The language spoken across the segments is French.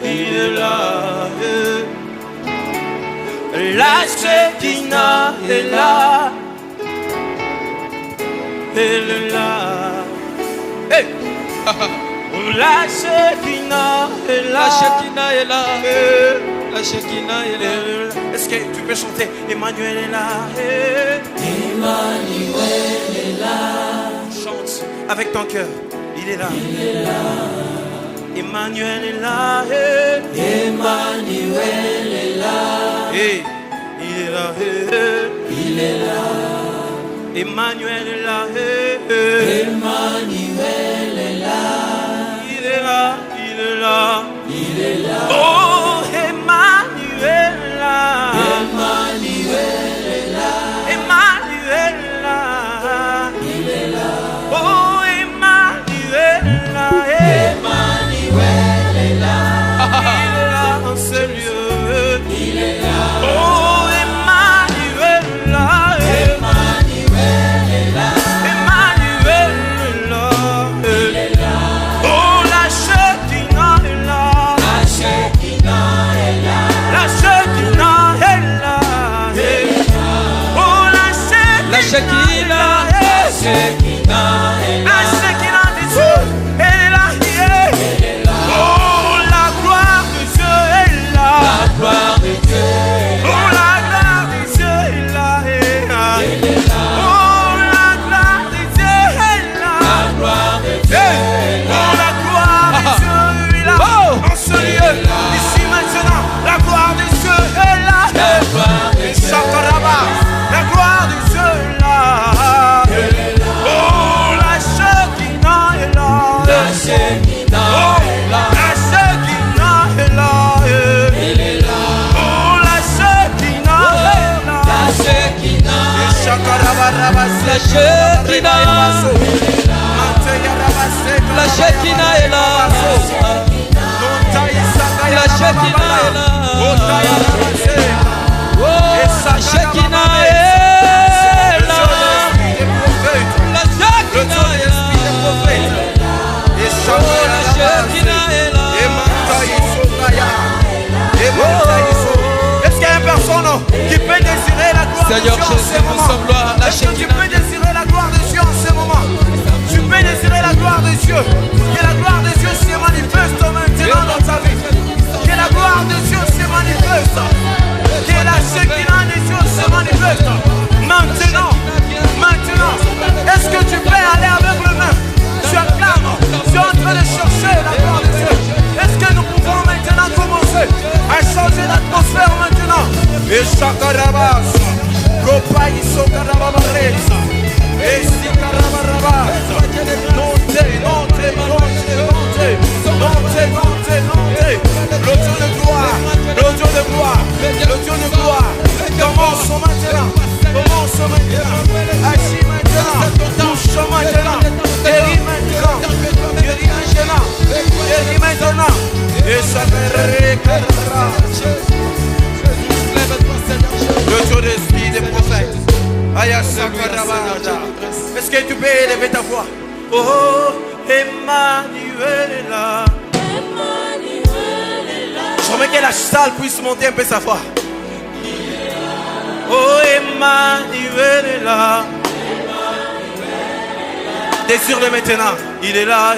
il est là. La Shekinah est là. Elle est là. Hey. La Shekinah est là. La Shekinah est là. La Shekinah est là. Est-ce que tu peux chanter Emmanuel est là? Emmanuel est là. Chante avec ton cœur. Il est là. Il est là. Emmanuel est là. Emmanuel est là. Hey. Il est là. Il est là. Emmanuel est là. Emmanuel est là. Il est là. Il est là. Il est là. Oh, Emmanuel est là. Emmanuel est là. Emmanuel est là. Il est là. Oh, Emmanuel est là. Emmanuel est là. Il est là en ce lieu. Il est là. Oh, Emmanuel est là. Emmanuel est là. Emmanuel est là. Il est là. Oh, la Shekinah est là. La Shekinah est là. La Shekinah est là. Oh, la La Shekinah est là. Shekinah. La Shekinah est là. La Shekinah des cieux, elle est là. Elle est là. Oh, la gloire de Dieu est là. La gloire de Dieu est Oh, là. la gloire de Dieu est là. Elle est là. Oh, la gloire de Dieu est là. La gloire de Dieu est Oh, là. la gloire de Dieu est là. En ce lieu, ici maintenant, la gloire de Dieu est là. La gloire de Dieu est Shakaraba, la gloire de Dieu est là. Oh, la Shekinah est là. La Shekinah Oh, est là. la Shekinah est là. Elle est là. Oh, la Shekinah est là. La Shekinah est là. Shakaraba, La Shekinah. La Shekinah est là. La Shekinah est là. Oh, la Shekinah est là. La Shekinah est là. Oh, la Shekinah est là. Est-ce qu'il y a une personne qui peut désirer la gloire de Dieu Seigneur en ce Jésus, nous moment? sommes gloire à la Est-ce que tu Shekinah. peux désirer la gloire de Dieu en ce moment? Tu peux désirer la gloire de Dieu. Que la gloire de Dieu se manifeste maintenant dans ta vie. Que la gloire de Dieu se manifeste. Que la Shekinah de Dieu se manifeste. Maintenant, maintenant. Est-ce que tu peux aller avec le main? Tu acclames. Tu es en train de chercher la gloire de Dieu. Est-ce que nous pouvons maintenant commencer à changer l'atmosphère maintenant? Et Shakarabas, Kopaïso Karababaresa, et Sikarabarabas, montez, montez, montez, montez, montez, montez, montez. Le Dieu de gloire, le Dieu de gloire, le Dieu de gloire. Commençons maintenant, commençons maintenant, agis maintenant, touche maintenant, guéris maintenant, guéris maintenant, guéris maintenant. Et ça le Dieu d'esprit des prophètes. Est-ce que tu peux élever ta voix? Oh, Emmanuel est là. J'aimerais que la salle puisse monter un peu sa voix. Oh, Emmanuel est là. Désire-le maintenant. Il est là.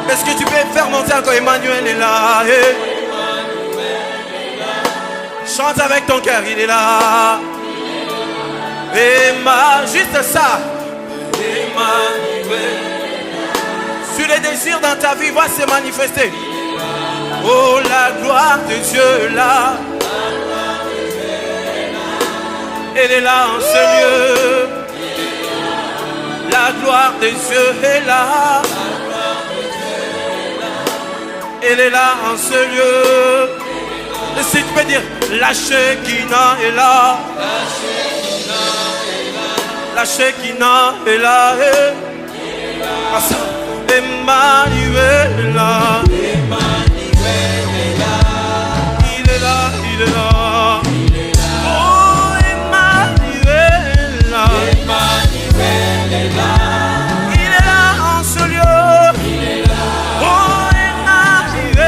Est-ce que tu peux faire monter encore? Emmanuel est là. Chante avec ton cœur, il est là. Juste ça. Emmanuel. Sur les désirs dans ta vie va se manifester. Oh, la gloire de Dieu est là. Elle est là en ce lieu. La gloire de Dieu est là. Elle est là en ce lieu. Et si tu peux dire, la Shekinah est là. La Shekinah est là. Emmanuel est là. Il est là, il est là. Oh, Emmanuel est là. Il est là en ce lieu. Oh, Emmanuel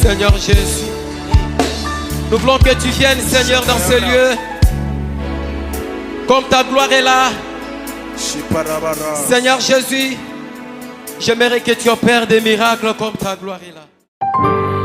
Seigneur Jésus. Nous voulons que tu viennes, Seigneur, dans ce lieu. Comme ta gloire est là. Seigneur Jésus, j'aimerais que tu opères des miracles comme ta gloire est là.